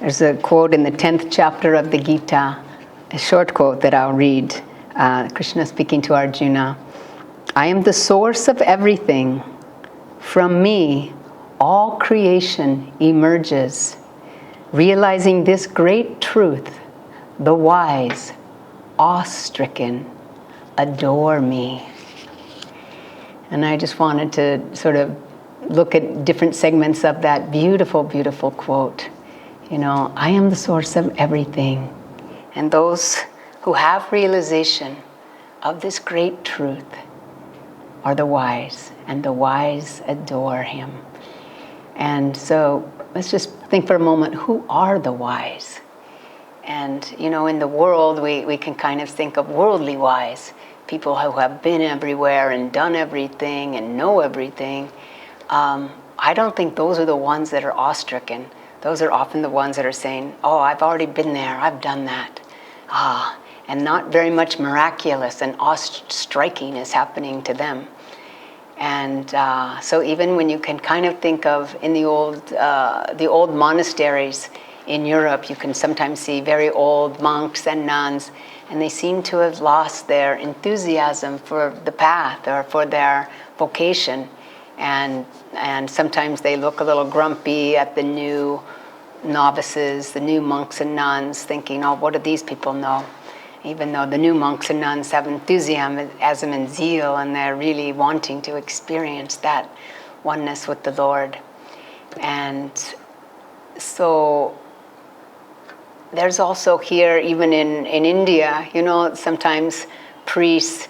There's a quote in the 10th chapter of the Gita, a short quote that I'll read. Krishna speaking to Arjuna. I am the source of everything. From me, all creation emerges. Realizing this great truth, the wise, awe-stricken, adore me. And I just wanted to sort of look at different segments of that beautiful, beautiful quote. You know, I am the source of everything. And those who have realization of this great truth are the wise, and the wise adore him. And so let's just think for a moment, who are the wise? And, you know, in the world, we can kind of think of worldly wise, people who have been everywhere and done everything and know everything. I don't think those are the ones that are awe-stricken. Those are often the ones that are saying, oh, I've already been there, I've done that. And not very much miraculous and awe-striking is happening to them. And so even when you can kind of think of in the old monasteries in Europe, you can sometimes see very old monks and nuns, and they seem to have lost their enthusiasm for the path or for their vocation. And sometimes they look a little grumpy at the new novices, the new monks and nuns, thinking, oh, what do these people know? Even though the new monks and nuns have enthusiasm and zeal, and they're really wanting to experience that oneness with the Lord. And so there's also here, even in India, you know, sometimes priests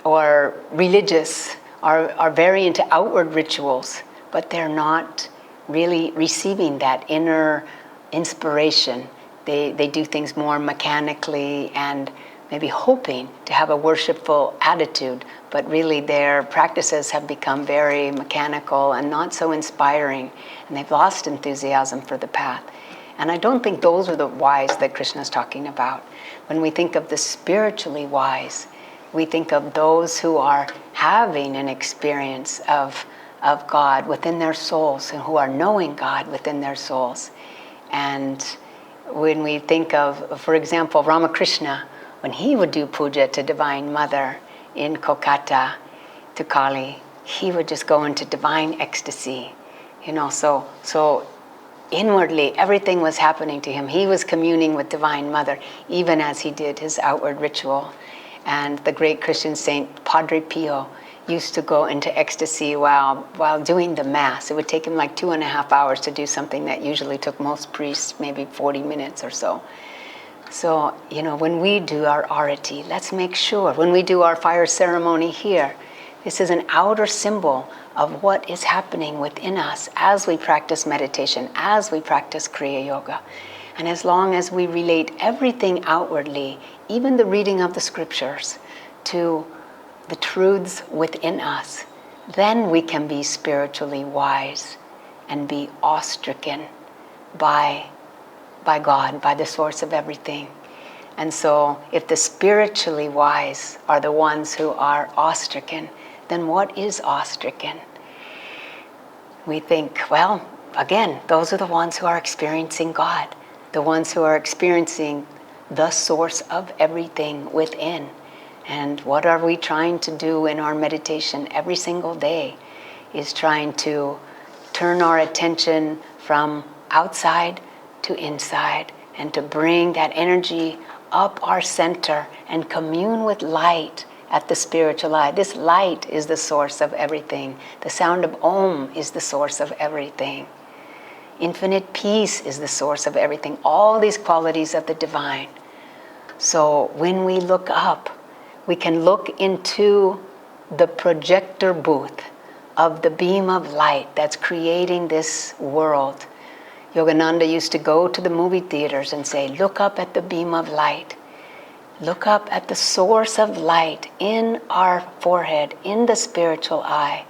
or religious are very into outward rituals, but they're not really receiving that inner inspiration. They do things more mechanically and maybe hoping to have a worshipful attitude, but really their practices have become very mechanical and not so inspiring, and they've lost enthusiasm for the path. And I don't think those are the wise that Krishna's talking about. When we think of the spiritually wise, we think of those who are having an experience of God within their souls and who are knowing God within their souls. And when we think of, for example, Ramakrishna, when he would do puja to Divine Mother in Kolkata, to Kali, he would just go into divine ecstasy. You know, so inwardly everything was happening to him. He was communing with Divine Mother, even as he did his outward ritual. And the great Christian saint Padre Pio used to go into ecstasy while doing the Mass. It would take him like 2.5 hours to do something that usually took most priests maybe 40 minutes or so. So, you know, when we do our arati, let's make sure, when we do our fire ceremony here, this is an outer symbol of what is happening within us as we practice meditation, as we practice Kriya Yoga. And as long as we relate everything outwardly, even the reading of the scriptures, to the truths within us, then we can be spiritually wise and be awe-stricken by God, by the source of everything. And so if the spiritually wise are the ones who are awe-stricken, then what is awe-stricken? We think, well, again, those are the ones who are experiencing God, the ones who are experiencing the source of everything within. And what are we trying to do in our meditation every single day is trying to turn our attention from outside to inside and to bring that energy up our center and commune with light at the spiritual eye. This light is the source of everything. The sound of Om is the source of everything. Infinite peace is the source of everything. All these qualities of the divine. So when we look up, we can look into the projector booth of the beam of light that's creating this world. Yogananda used to go to the movie theaters and say, look up at the beam of light. Look up at the source of light in our forehead, in the spiritual eye.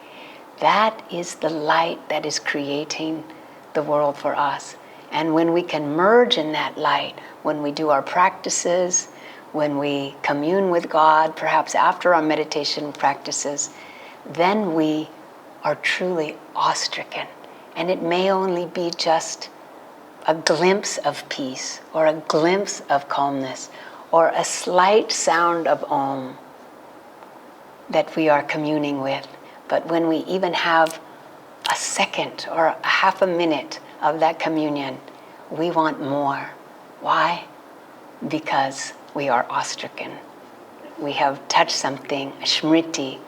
That is the light that is creating the world for us. And when we can merge in that light, when we do our practices, when we commune with God, perhaps after our meditation practices, then we are truly awe-stricken. And it may only be just a glimpse of peace, or a glimpse of calmness, or a slight sound of Om that we are communing with. But when we even have a second or a half a minute of that communion, we want more. Why? Because we are awestricken. We have touched something, a smriti,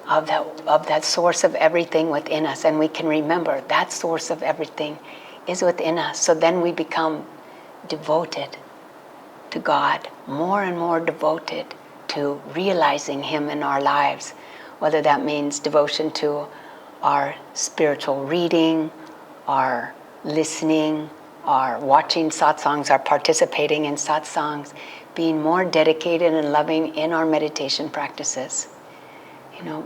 of that source of everything within us, and we can remember that source of everything is within us. So then we become devoted to God, more and more devoted to realizing Him in our lives, whether that means devotion to our spiritual reading, our listening, our watching satsangs, our participating in satsangs, being more dedicated and loving in our meditation practices.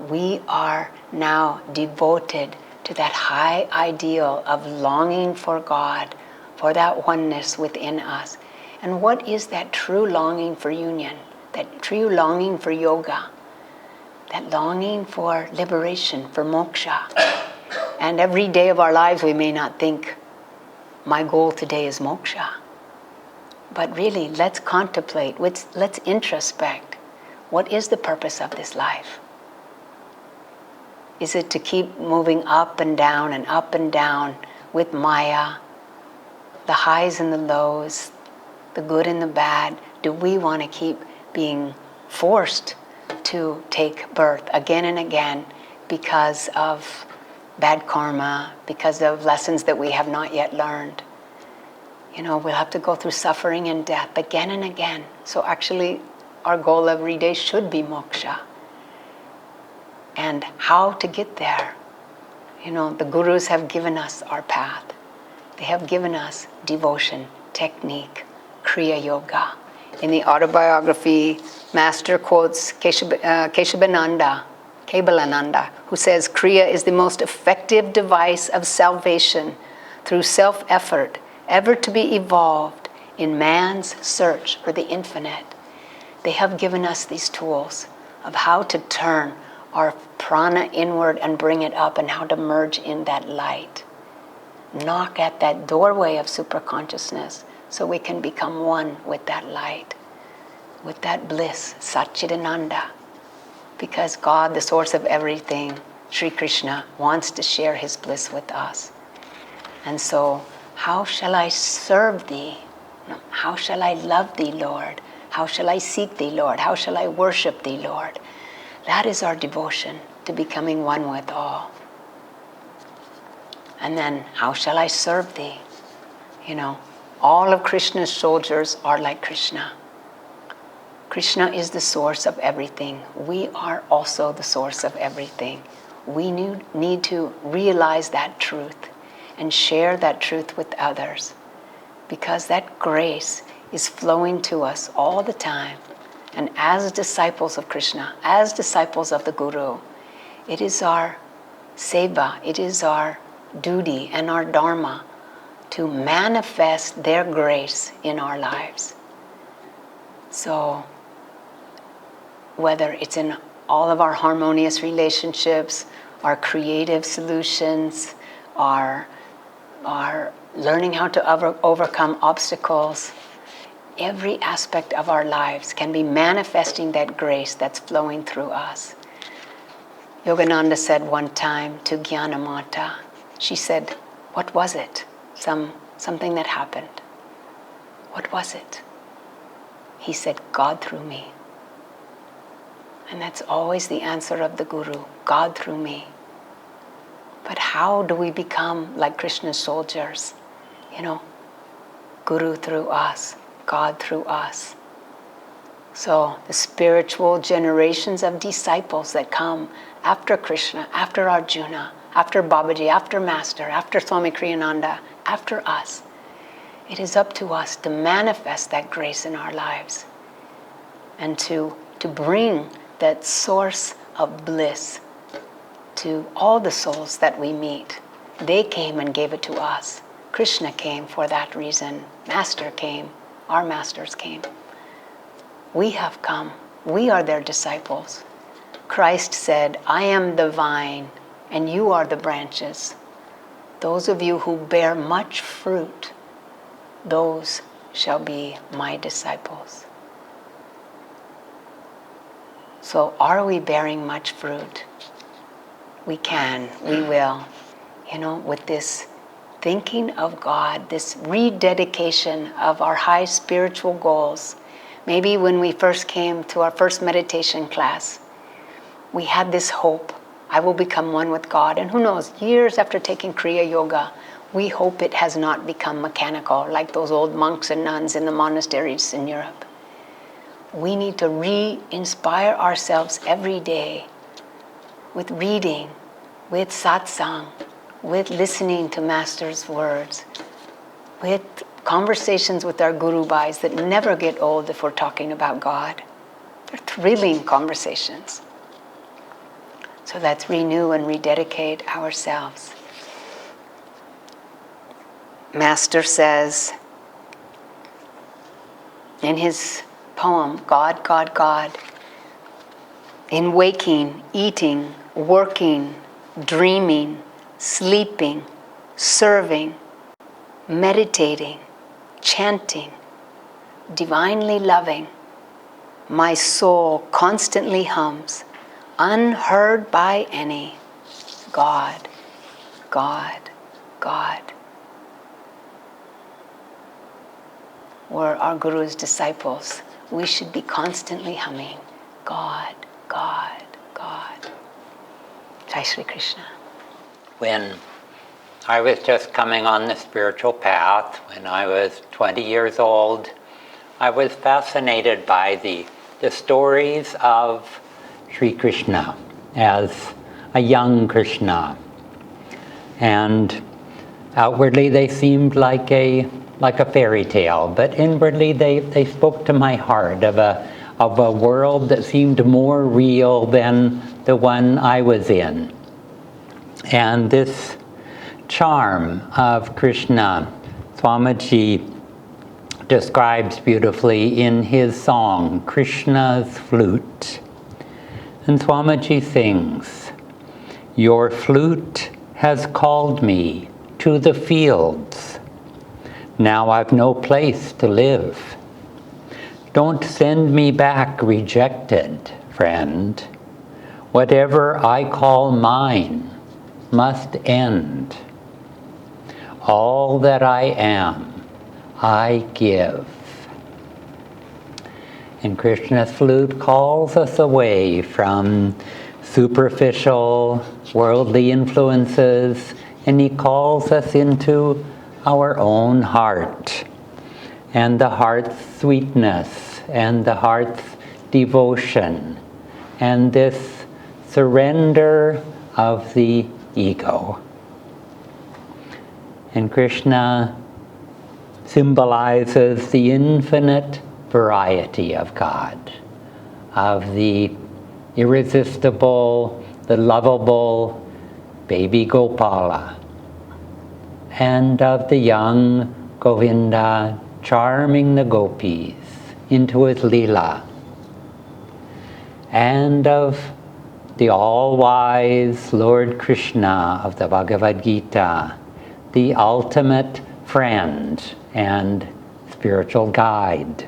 We are now devoted to that high ideal of longing for God, for that oneness within us. And what is that true longing for union, that true longing for yoga, that longing for liberation, for moksha? And every day of our lives we may not think, my goal today is moksha. But really, let's contemplate, let's introspect. What is the purpose of this life? Is it to keep moving up and down with Maya, the highs and the lows, the good and the bad? Do we want to keep being forced to take birth again and again because of bad karma, because of lessons that we have not yet learned? We'll have to go through suffering and death again and again. So actually, our goal every day should be moksha. And how to get there. The gurus have given us our path. They have given us devotion, technique, Kriya Yoga. In the Autobiography, Master quotes Keshavananda, who says, Kriya is the most effective device of salvation through self-effort, ever to be evolved in man's search for the infinite. They have given us these tools of how to turn our prana inward and bring it up, and how to merge in that light. Knock at that doorway of superconsciousness so we can become one with that light, with that bliss, Satchidananda. Because God, the source of everything, Sri Krishna, wants to share His bliss with us. And so, how shall I serve Thee? How shall I love Thee, Lord? How shall I seek Thee, Lord? How shall I worship Thee, Lord? That is our devotion, to becoming one with all. And then, how shall I serve Thee? All of Krishna's soldiers are like Krishna. Krishna is the source of everything. We are also the source of everything. We need to realize that truth and share that truth with others, because that grace is flowing to us all the time. And as disciples of Krishna, as disciples of the Guru, it is our seva, it is our duty and our dharma to manifest their grace in our lives. So, whether it's in all of our harmonious relationships, our creative solutions, our learning how to overcome obstacles, every aspect of our lives can be manifesting that grace that's flowing through us. Yogananda said one time to Jnanamata, she said, what was it? Something that happened. What was it? He said, God through me. And that's always the answer of the Guru, God through me. But how do we become like Krishna's soldiers? Guru through us, God through us. So the spiritual generations of disciples that come after Krishna, after Arjuna, after Babaji, after Master, after Swami Kriyananda, after us, it is up to us to manifest that grace in our lives and to bring that source of bliss to all the souls that we meet. They came and gave it to us. Krishna came for that reason. Master came. Our masters came. We have come. We are their disciples. Christ said, I am the vine and you are the branches. Those of you who bear much fruit those shall be my disciples. So are we bearing much fruit? We can, we will. With this thinking of God, this rededication of our high spiritual goals. Maybe when we first came to our first meditation class, we had this hope, I will become one with God. And who knows, years after taking Kriya Yoga, we hope it has not become mechanical like those old monks and nuns in the monasteries in Europe. We need to re-inspire ourselves every day with reading, with satsang, with listening to Master's words, with conversations with our Guru Bhais that never get old if we're talking about God. They're thrilling conversations. So let's renew and rededicate ourselves. Master says in his poem, God, God, God, in waking, eating, working, dreaming, sleeping, serving, meditating, chanting, divinely loving, my soul constantly hums, unheard by any, God, God, God. We're our Guru's disciples. We should be constantly humming, God, God, God. Jai Shri Krishna. When I was just coming on the spiritual path, when I was 20 years old, I was fascinated by the stories of Sri Krishna as a young Krishna. And outwardly they seemed like a fairy tale, but inwardly they spoke to my heart of a world that seemed more real than the one I was in. And this charm of Krishna, Swamiji describes beautifully in his song, Krishna's Flute. And Swamiji sings, your flute has called me to the fields. Now I've no place to live. Don't send me back rejected, friend. Whatever I call mine must end. All that I am, I give. And Krishna's flute calls us away from superficial, worldly influences, and he calls us into our own heart, and the heart's sweetness, and the heart's devotion, and this surrender of the ego. And Krishna symbolizes the infinite variety of God, of the irresistible, the lovable baby Gopala, and of the young Govinda charming the gopis into his lila, and of the all-wise Lord Krishna of the Bhagavad Gita, the ultimate friend and spiritual guide.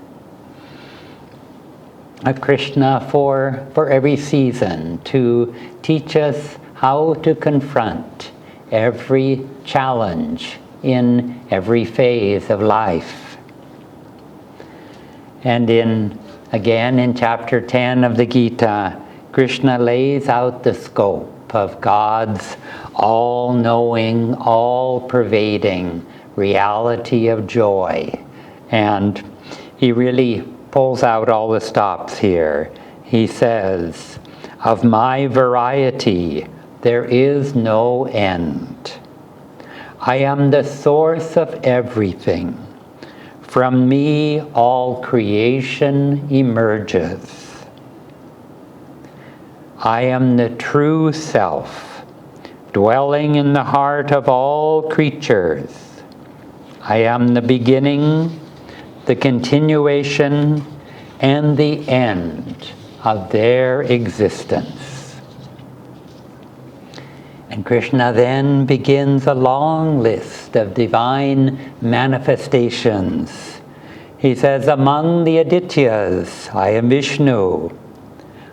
A Krishna for every season, to teach us how to confront every challenge in every phase of life. And again in chapter 10 of the Gita, Krishna lays out the scope of God's all-knowing, all-pervading reality of joy. And he really pulls out all the stops here. He says, of my variety there is no end. I am the source of everything. From me all creation emerges. I am the true self, dwelling in the heart of all creatures. I am the beginning, the continuation, and the end of their existence. And And Krishna then begins a long list of divine manifestations. He says, among the Adityas, I am Vishnu.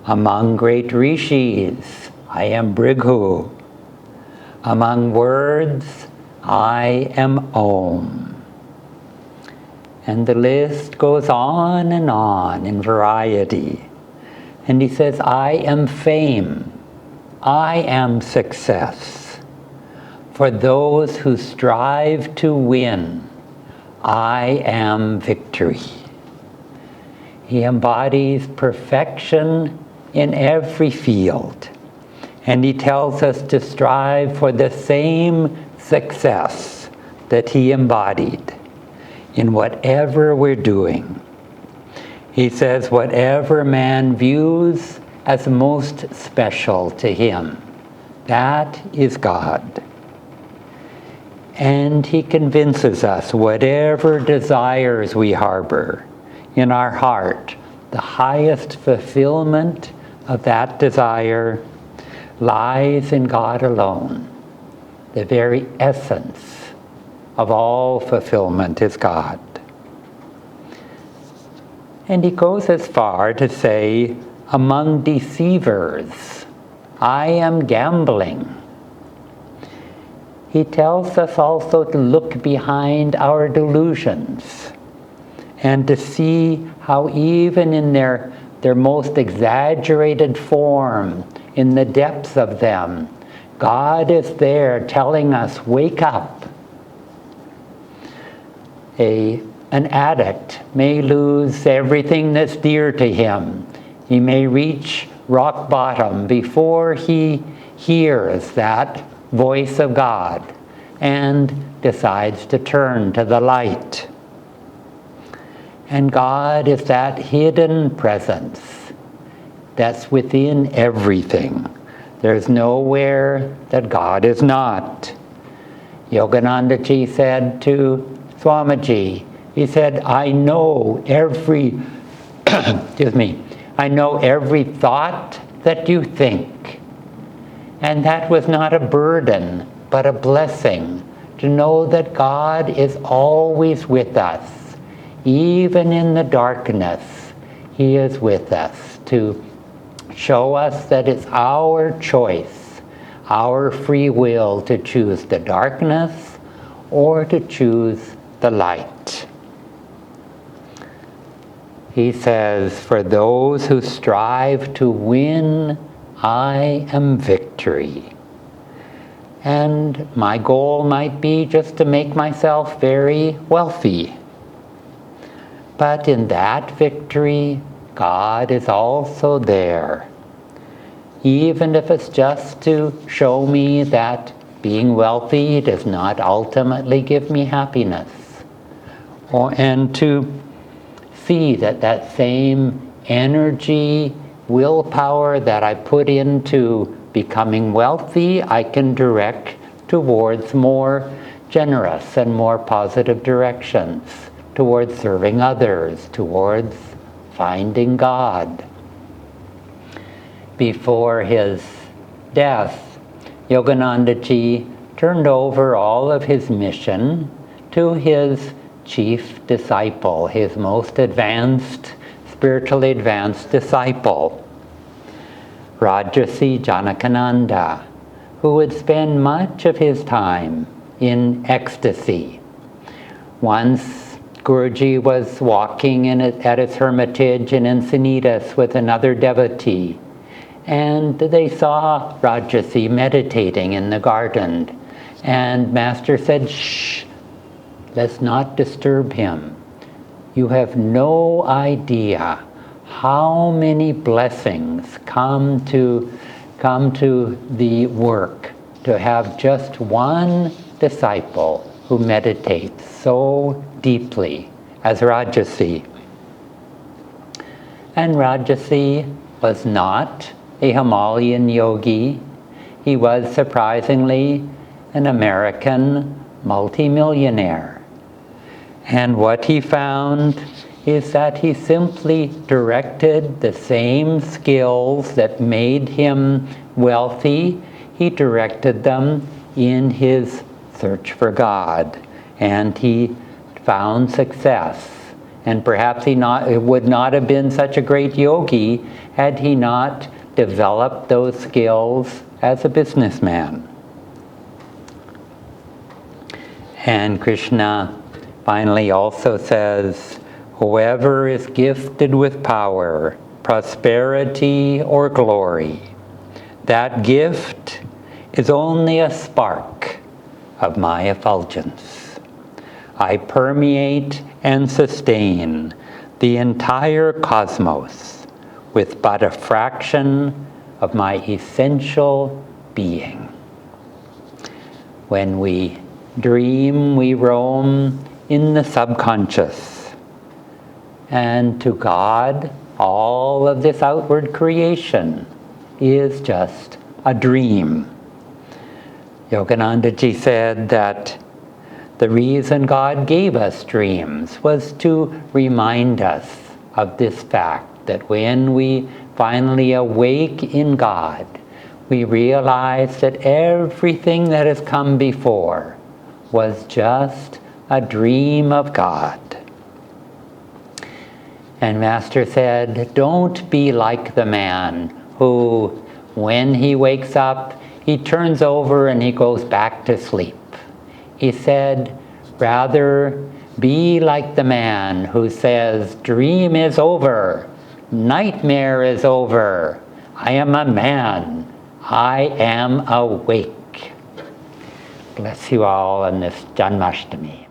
Among great rishis, I am Brighu. Among words, I am Om. And the list goes on and on in variety. And he says, I am fame. I am success. For those who strive to win, I am victory. He embodies perfection in every field. And he tells us to strive for the same success that he embodied in whatever we're doing. He says, whatever man views as most special to him, that is God. And he convinces us whatever desires we harbor in our heart, the highest fulfillment of that desire lies in God alone. The very essence of all fulfillment is God. And he goes as far to say, among deceivers, I am gambling. He tells us also to look behind our delusions and to see how even in their most exaggerated form, in the depths of them, God is there telling us, wake up. An addict may lose everything that's dear to him. He may reach rock bottom before he hears that voice of God and decides to turn to the light. And God is that hidden presence that's within everything. There's nowhere that God is not. Yogananda Ji said to Swamiji, he said, I know every, I know every thought that you think. And that was not a burden, but a blessing to know that God is always with us. Even in the darkness, he is with us to show us that it's our choice, our free will to choose the darkness or to choose the light. He says, for those who strive to win, I am victory. And my goal might be just to make myself very wealthy. But in that victory, God is also there. Even if it's just to show me that being wealthy does not ultimately give me happiness. And to see that that same energy, willpower that I put into becoming wealthy, I can direct towards more generous and more positive directions, towards serving others, towards finding God. Before his death, Yogananda Ji turned over all of his mission to his chief disciple, his most advanced, spiritually advanced disciple, Rajarsi Janakananda, who would spend much of his time in ecstasy. Once Guruji was walking at his hermitage in Encinitas with another devotee, and they saw Rajarsi meditating in the garden. And Master said, shh, let's not disturb him. You have no idea how many blessings come to the work to have just one disciple who meditates so deeply as Rajarsi. And Rajarsi was not a Himalayan yogi. He was surprisingly an American multimillionaire. And what he found is that he simply directed the same skills that made him wealthy. he directed them in his search for God, and he found success. And perhaps he would not have been such a great yogi had he not developed those skills as a businessman. And Krishna finally also says, whoever is gifted with power, prosperity, or glory, that gift is only a spark of my effulgence. I permeate and sustain the entire cosmos with but a fraction of my essential being. When we dream, we roam in the subconscious. And to God, all of this outward creation is just a dream. Yogananda ji said that the reason God gave us dreams was to remind us of this fact, that when we finally awake in God, we realize that everything that has come before was just a dream of God. And Master said, don't be like the man who, when he wakes up, he turns over and he goes back to sleep. He said, rather be like the man who says, dream is over, nightmare is over, I am a man, I am awake. Bless you all on this Janmashtami.